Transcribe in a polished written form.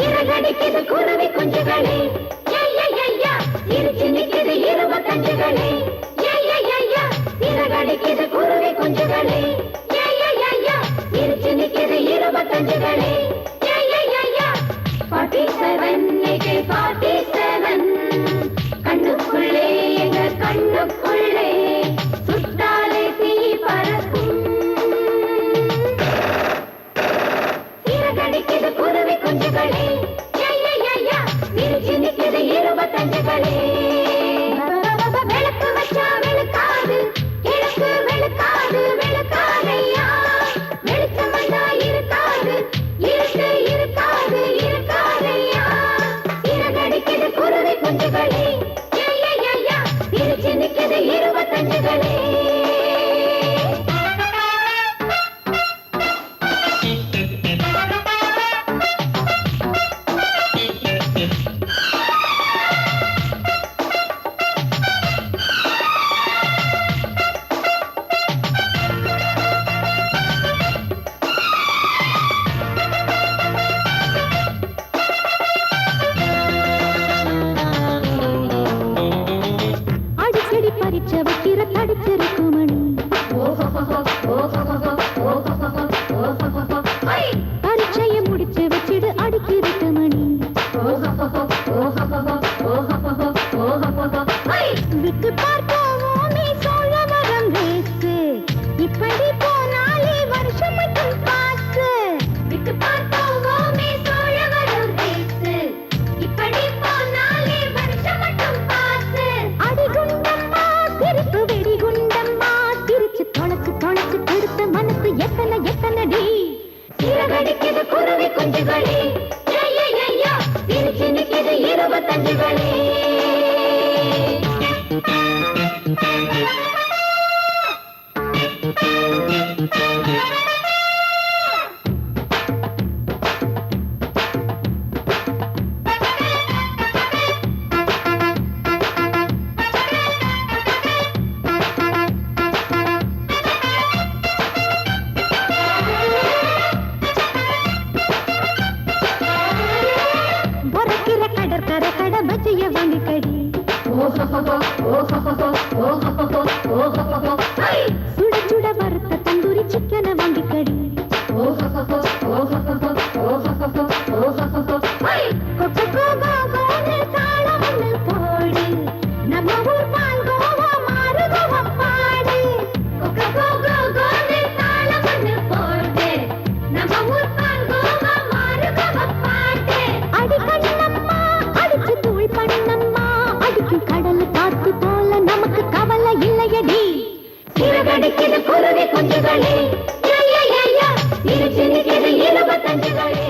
சிறகடிக்குது குருவி குஞ்சுகளே, சிரிச்சு நிக்குது 25களே. சிறகடிக்குது குருவி குஞ்சுகளே, சிரிச்சு நிக்குது 25களே. 47 47 கண்ணுக்குள்ளே எங்க கண்ணுக்குள்ளே சுட்டாலே தீ பறக்கும். சிறகடிக்குது குருவி குஞ்சுகளே, சிரிச்சு நிக்குது 25களே. விளக்கு வச்சா வெளுக்காது, கிழக்கு வெளுக்காது வெளுக்காதையா. வெளிச்சம் வந்தா இருக்காது, இருட்டு இருக்காது இருக்காதையா. சிறகடிக்குது குருவி குஞ்சுகளே, சிரிச்சு நிக்குது 25களே. பறிச்ச வைக்கிற தடிச்சிருக்கு மணி, பரீட்சைய முடிச்சு வச்சிடு அடிக்கிறது மணி. விட்டு பார்ப்போமே சோழ வரம் வேஸ்ட், இப்படி போனாலே வருஷம் மட்டும் பாஸ். விட்டு பார்ப்போமே சோழ வரம் வேஸ்ட், இப்படி போனாலே வருஷம் மட்டும் பாஸ். அடிகுண்டம்மா திருப்பு வெடிகுண்டம்மா, திருச்சு தொலைச்சு தொலைச்சு திருத்த மனசு எத்தனை எத்தனடி. சிறகடிக்குது குருவி குஞ்சுகளே, சிரிச்சு நிக்குது 25களே. கடற்கரை கட பஜ்ஜிய வாங்கி கடி, சுட சுட வறுத்த தந்தூரி சிக்கனை வாங்கி கடி. தாளம் போடு, நம்ம ஊர் பால் கோவா மாறுகோவா பாடு. தாளம் போடு, நம்ம ஊர் பால் கோவா மாறுகோவா பாடு. அடி கண்ணம்மா அடிச்சு தூள் பண்ணம்மா, அடிக்கும் கடல் காத்து போல நமக்கு கவலை இல்லையடி. சிறகடிக்குது குருவி குஞ்சுகளே, சிரிச்சு நிக்குது 25களே.